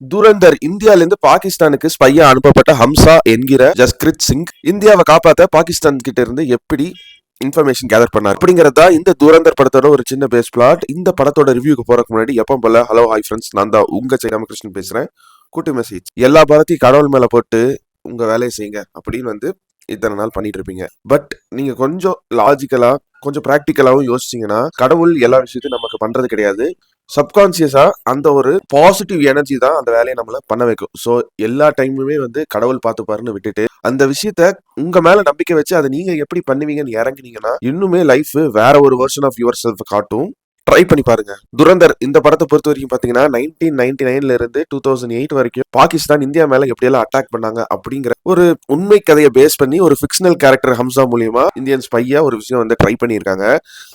துரந்தர் இந்தியாவிலிருந்து பாகிஸ்தானுக்கு ஸ்பையா அனுப்பப்பட்ட ஹம்சா என்கிற ஜஸ்கிரித் சிங் இந்தியாவை காப்பாத்த பாகிஸ்தான் கிட்ட இருந்து எப்படி இன்ஃபர்மேஷன் கேதர் பண்ணார் அப்படிங்கறதா இந்த துரந்தர் படத்தோட ஒரு சின்ன பேஸ் பிளாட். இந்த படத்தோட ரிவ்யூக்கு போறதுக்கு முன்னாடி எப்போ போல ஹலோ ஹாய் ஃப்ரெண்ட்ஸ், நான் தான் உங்க ராமகிருஷ்ணன் பேசுறேன். கூட்டு மெசேஜ், எல்லா பாரத்தையும் கடவுள் மேல போட்டு உங்க வேலையை செய்யுங்க அப்படின்னு இத்தனை நாள் பண்ணிட்டு இருப்பீங்க. பட் நீங்க கொஞ்சம் லாஜிக்கலா கொஞ்சம் பிராக்டிக்கலாவும் யோசிச்சீங்கன்னா கடவுள் எல்லா விஷயத்தையும் நமக்கு பண்றது கிடையாது. சப்கான்சியஸா அந்த ஒரு பாசிட்டிவ் எனர்ஜி தான் அந்த வேலையை நம்மள பண்ண வைக்கும். ஸோ எல்லா டைமுமே கடவுள் பார்த்துப்பாருன்னு விட்டுட்டு அந்த விஷயத்த உங்க மேல நம்பிக்கை வச்சு அதை நீங்க எப்படி பண்ணுவீங்கன்னு இறங்குனீங்கன்னா இன்னுமே லைஃப் வேற ஒரு வெர்ஷன் ஆஃப் யுவர் செல்ஃப் காட்டும். ட்ரை பண்ணி பாருங்க. துரந்தர் இந்த படத்தை பொறுத்த வரைக்கும் பாத்தீங்கன்னா 1999 இருந்து 2008 வரைக்கும் பாகிஸ்தான் இந்தியா மேல எப்படியெல்லாம் அட்டாக் பண்ணாங்க அப்படிங்கிற ஒரு உண்மை கதையை பேஸ் பண்ணி ஒரு ஃபிக்ஷனல் கேரக்டர் ஹம்சா மூலியமா இந்தியன் ஸ்பையா ஒரு விஷயம் ட்ரை பண்ணியிருக்காங்க.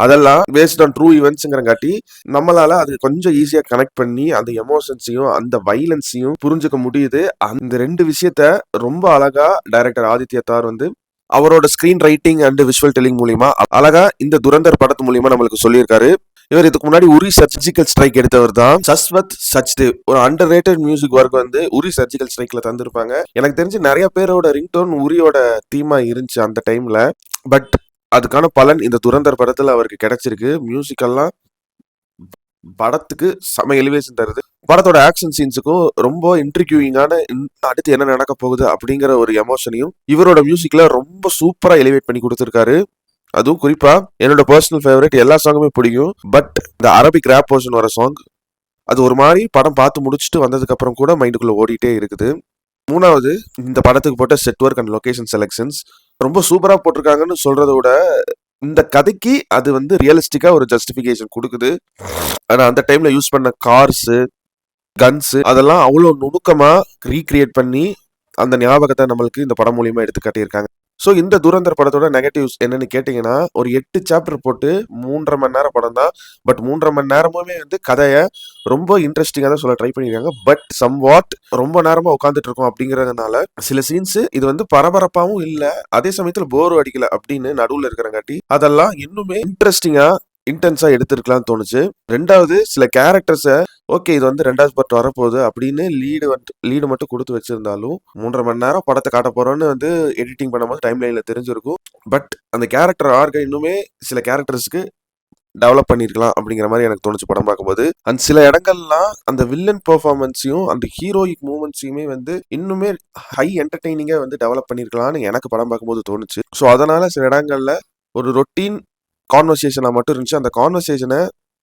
அதெல்லாம் பேஸ்ட் ஆன் ட்ரூ ஈவெண்ட்ஸ்ங்கிறங்காட்டி நம்மளால அது கொஞ்சம் ஈஸியா கனெக்ட் பண்ணி அந்த எமோஷன்ஸையும் அந்த வைலன்ஸையும் புரிஞ்சுக்க முடியுது. அந்த ரெண்டு விஷயத்த ரொம்ப அழகா டைரக்டர் ஆதித்ய தார் அவரோட screen writing and visual telling மூலியமா அழகா இந்த துரந்தர் படத்து மூலியமா நம்மளுக்கு சொல்லியிருக்காரு. இவர் இதுக்கு முன்னாடி உரி சர்ஜிக்கல் ஸ்ட்ரைக் எடுத்தவர் தான் சஸ்வத் சச்தேவ். ஒரு அண்டர் ரேட்டட் மியூசிக் ஒர்க் உரி சர்ஜிக்கல் ஸ்ட்ரைக்ல தந்திருப்பாங்க. எனக்கு தெரிஞ்சு நிறைய பேரோட ரிங்டோன் உரியோட தீமா இருந்துச்சு அந்த டைம்ல. பட் அதுக்கான பலன் இந்த துரந்தர் படத்துல அவருக்கு கிடைச்சிருக்கு. மியூசிக்கெல்லாம் படத்துக்கு செம எலிவேஷன் தருது. படத்தோட ஆக்ஷன் சீன்ஸுக்கும் ரொம்ப இன்ட்ரிக்யூயிங்கான அடுத்து என்ன நடக்க போகுது அப்படிங்கிற ஒரு எமோஷனையும் இவரோட மியூசிக்ல ரொம்ப சூப்பரா எலிவேட் பண்ணி கொடுத்திருக்காரு. அதுவும் குறிப்பா என்னோட பர்சனல் ஃபேவரட், எல்லா சாங்குமே பிடிக்கும். பட் இந்த அரபிக் ரேப் போர்ஷன் வர சாங் அது ஒரு மாதிரி படம் பார்த்து முடிச்சுட்டு வந்ததுக்கு அப்புறம் கூட மைண்டுக்குள்ள ஓடிட்டே இருக்குது. மூணாவது, இந்த படத்துக்கு போட்ட set work and location selections ரொம்ப சூப்பரா போட்டிருக்காங்கன்னு சொல்றத விட இந்த கதைக்கு அது ரியலிஸ்டிக்கா ஒரு ஜஸ்டிபிகேஷன் கொடுக்குது. ஆனா அந்த டைம்ல யூஸ் பண்ண கார்ஸ், கன்ஸ் அதெல்லாம் அவ்வளவு நுணுக்கமா ரீக்ரியேட் பண்ணி அந்த ஞாபகத்தை நம்மளுக்கு இந்த படம் மூலியமா எடுத்து காட்டியிருக்காங்க. ஸோ இந்த துரந்தர் படத்தோட நெகட்டிவ்ஸ் என்னன்னு கேட்டீங்கன்னா, ஒரு 8 சாப்டர் போட்டு 3.5 மணி நேரம் படம் தான். பட் 3.5 மணி நேரமுமே கதையை ரொம்ப இன்ட்ரெஸ்டிங்காக தான் சொல்ல ட்ரை பண்ணியிருக்காங்க. பட் சம் வாட் ரொம்ப நேரமா உட்காந்துட்டு இருக்கோம் அப்படிங்கறதுனால சில சீன்ஸ் இது பரபரப்பாகவும் இல்லை, அதே சமயத்தில் போர் அடிக்கல அப்படின்னு நடுவில் இருக்கிறங்காட்டி அதெல்லாம் இன்னுமே இன்ட்ரெஸ்டிங்கா இன்டென்ஸா எடுத்திருக்கலாம்னு தோணுச்சு. ரெண்டாவது, சில கேரக்டர்ஸை ஓகே இது ரெண்டாவது பார்ட் வரப்போகுது அப்படின்னு லீடு மட்டும் கொடுத்து வச்சிருந்தாலும் 3.5 மணி நேரம் படத்தை காட்ட போறோம்னு எடிட்டிங் பண்ணும்போது டைம் லைன்ல தெரிஞ்சிருக்கும். பட் அந்த கேரக்டர் ஆர்கை இன்னுமே சில கேரக்டர்ஸ்க்கு டெவலப் பண்ணிருக்கலாம் அப்படிங்கிற மாதிரி எனக்கு தோணுச்சு படம் பார்க்கும்போது. அண்ட் சில இடங்கள்லாம் அந்த வில்லன் பெர்ஃபார்மன்ஸையும் அந்த ஹீரோயிக் மூமெண்ட்ஸையுமே இன்னுமே ஹை என்டர்டெய்னிங்கா டெவலப் பண்ணிருக்கலாம்னு எனக்கு படம் பார்க்கும்போது தோணுச்சு. ஸோ அதனால சில இடங்கள்ல ஒரு ரொட்டீன் கான்வர்சேஷனா மட்டும் இருந்துச்சு. அந்த கான்வர்சேஷனை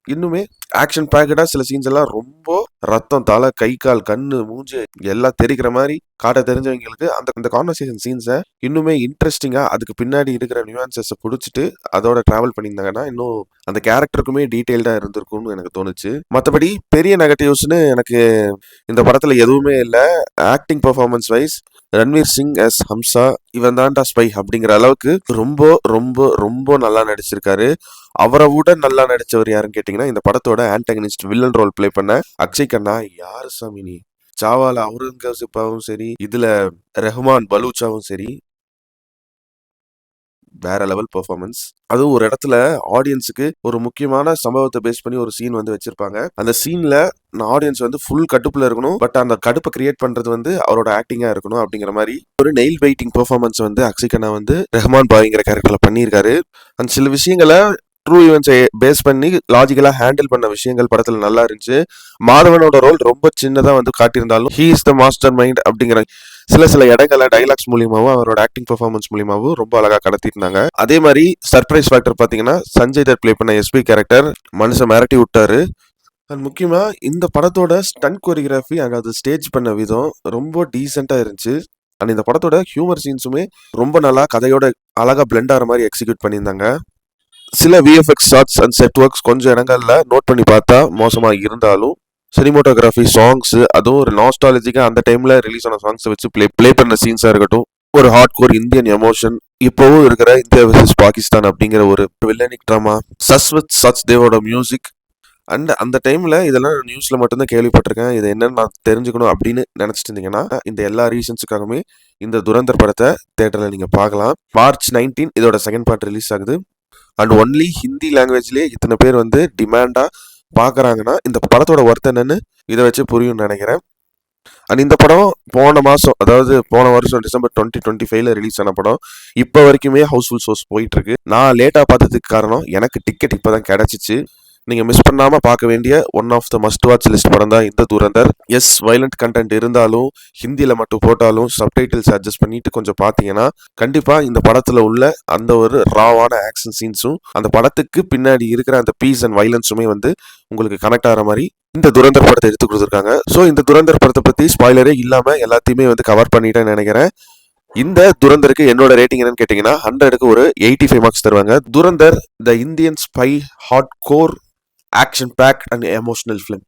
இன்னுமே ஆக்ஷன் பேக்கடா சில சீன்ஸ் எல்லாம் ரொம்ப ரத்தம், தலை, கை, கால், கண்ணு, மூஞ்சி எல்லாம் தெரிக்கிற மாதிரி காட்ட தெரிஞ்சவங்களுக்கு அந்த கான்வர்சேஷன் சீன்ஸை இன்னுமே இன்ட்ரெஸ்டிங்கா அதுக்கு பின்னாடி இருக்கிற நியூஆன்சஸை பிடிச்சிட்டு அதோட டிராவல் பண்ணியிருந்தாங்கன்னா இன்னும் அந்த கேரக்டருக்குமே டீட்டெயில்டா இருந்திருக்கும்னு எனக்கு தோணுச்சு. மற்றபடி பெரிய நெகட்டிவ்ஸ்னு எனக்கு இந்த படத்துல எதுவுமே இல்லை. Acting performance wise Ranveer Singh as Hamza இவன் தான்டா ஸ்பை அப்படிங்கிற அளவுக்கு ரொம்ப ரொம்ப ரொம்ப நல்லா நடிச்சிருக்காரு. அவரை விட நல்லா நடிச்சவர் யாருன்னு கேட்டீங்கன்னா, இந்த படத்தோட ஆன்டகனிஸ்ட் வில்லன் ரோல் பிளே பண்ண அக்ஷய் கண்ணா. யாரு சாமி நீ? சாவால அவுரங்கசீப்பாவும் சரி, இதுல ரெஹ்மான் பலூச்சாவும் சரி, வேற லெவல் பெர்ஃபார்மன்ஸ். அதுவும் ஒரு இடத்துல ஆடியன்ஸுக்கு ஒரு முக்கியமான சம்பவத்தை பேஸ் பண்ணி ஒரு சீன் வச்சிருப்பாங்க. அந்த சீன்ல ஆடியன்ஸ் ஃபுல் கடுப்புல இருக்கணும். பட் அந்த கடுப்பை கிரியேட் பண்றது அவரோட ஆக்டிங்கா இருக்கணும் அப்படிங்கிற மாதிரி ஒரு நெயில் பைட்டிங் பெர்ஃபார்மன்ஸ் அக்ஷய் கண்ணா ரெஹ்மான் பாய்ங்கிற கேரக்டர்ல பண்ணியிருக்காரு. அந்த சில விஷயங்களை ட்ரூ ஈவெண்ட்ஸை பேஸ் பண்ணி லாஜிக்கலா ஹேண்டில் பண்ண விஷயங்கள் படத்துல நல்லா இருந்துச்சு. மாதவனோட ரோல் ரொம்ப சின்னதா காட்டியிருந்தாலும் he is the mastermind அப்படிங்கிற சில இடங்கள்ல டைலாக்ஸ் மூலியமாவும் அவரோட ஆக்டிங் பெர்ஃபார்மன்ஸ் மூலியமாவும் ரொம்ப அழகா கடத்திருந்தாங்க. அதே மாதிரி சர்ப்ரைஸ் ஃபேக்டர் பாத்தீங்கன்னா, சஞ்சய் தத் பிளே பண்ண எஸ்பி கேரக்டர் மனுஷன் மிரட்டி விட்டாரு. அண்ட் முக்கியமா இந்த படத்தோட ஸ்டன்ட் கோரியோகிராஃபி அண்ட் அது ஸ்டேஜ் பண்ண விதம் ரொம்ப டீசெண்டா இருந்துச்சு. அண்ட் இந்த படத்தோட ஹியூமர் சீன்ஸுமே ரொம்ப நல்லா கதையோட அழகா பிளெண்ட் ஆகிற மாதிரி எக்ஸிக்யூட் பண்ணியிருந்தாங்க. சில VFX shots and set works கொஞ்சம் இடங்கள்ல நோட் பண்ணி பார்த்தா மோசமா இருந்தாலும் சினிமோட்டோகிராஃபி, சாங்ஸ், அதுவும் ஒரு நாஸ்டாலஜிக்கா அந்த டைம்ல ரிலீஸ் ஆன சாங்ஸ் வச்சு பிளே பண்ண சீன்ஸா இருக்கட்டும், ஒரு ஹார்ட் கோர் இந்தியன் எமோஷன், இப்போவும் இருக்கிற இந்தியா வெர்சஸ் பாகிஸ்தான் அப்படிங்கிற ஒரு வில்லனிக் ட்ராமா, சஸ்வத் சச்தேவோட மியூசிக். அண்ட் அந்த டைம்ல இதெல்லாம் நியூஸ்ல மட்டும்தான் கேள்விப்பட்டிருக்கேன். இது என்னன்னு நான் தெரிஞ்சுக்கணும் அப்படின்னு நினைச்சிட்டு இருந்தீங்கன்னா இந்த எல்லா ரீசன்ஸுக்காகவுமே இந்த துரந்தர் படத்தை தியேட்டர்ல நீங்க பார்க்கலாம். March 19 இதோட செகண்ட் பார்ட் ரிலீஸ் ஆகுது. அண்ட் ஒன்லி ஹிந்தி லாங்குவேஜ்லயே இத்தனை பேர் டிமாண்டா பாக்குறாங்கன்னா இந்த படத்தோட ஒர்த் என்னன்னு இதை வச்சு புரியும்னு நினைக்கிறேன். அண்ட் இந்த படம் போன மாசம், அதாவது போன வருஷம் டிசம்பர் 2025ல ரிலீஸ் ஆன படம். இப்போ வரைக்குமே ஹவுஸ்ஃபுல் ஷோஸ் போயிட்டு இருக்கு. நான் லேட்டா பார்த்ததுக்கு காரணம் எனக்கு டிக்கெட் இப்பதான் கிடைச்சிச்சு. நீங்க மிஸ் பண்ணாம பார்க்க வேண்டிய one of the must watch list படம் தான் இந்த துரந்தர். எஸ், வைலண்ட் கண்டென்ட் இருந்தாலும் ஹிந்தியில மட்டும் போட்டாலும் சப்டைட்டில்ஸ் அட்ஜஸ்ட் பண்ணிட்டு கொஞ்சம் பார்த்தீங்கன்னா கண்டிப்பா இந்த படத்துல உள்ள அந்த ஒரு ராவான ஆக்ஷன் சீன்ஸும் அந்த படத்துக்கு பின்னாடி இருக்கிற அந்த பீஸ் அண்ட் வைலன்ஸுமே வந்து உங்களுக்கு கனெக்ட் ஆகிற மாதிரி இந்த துரந்தர் படத்தை எடுத்து கொடுத்துருக்காங்க. ஸோ இந்த துரந்தர் படத்தை பத்தி ஸ்பாய்லரே இல்லாம எல்லாத்தையுமே வந்து கவர் பண்ணிட்டேன்னு நினைக்கிறேன். இந்த துரந்தருக்கு என்னோட ரேட்டிங் என்னன்னு கேட்டீங்கன்னா 100க்கு ஒரு 85 மார்க்ஸ் தருவாங்க. Dhurandhar the Indian spy hard core action pack and emotional film.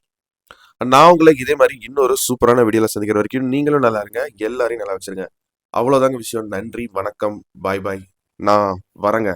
நான் உங்களை இதே மாதிரி இன்னொரு சூப்பரான வீடியோல சந்திக்கிற வரைக்கும் நீங்களும் நல்லா இருங்க, எல்லாரையும் நல்லா வச்சிருங்க. அவ்வளவுதாங்க விஷயம். நன்றி, வணக்கம், பாய் பாய். நான் வரேங்க.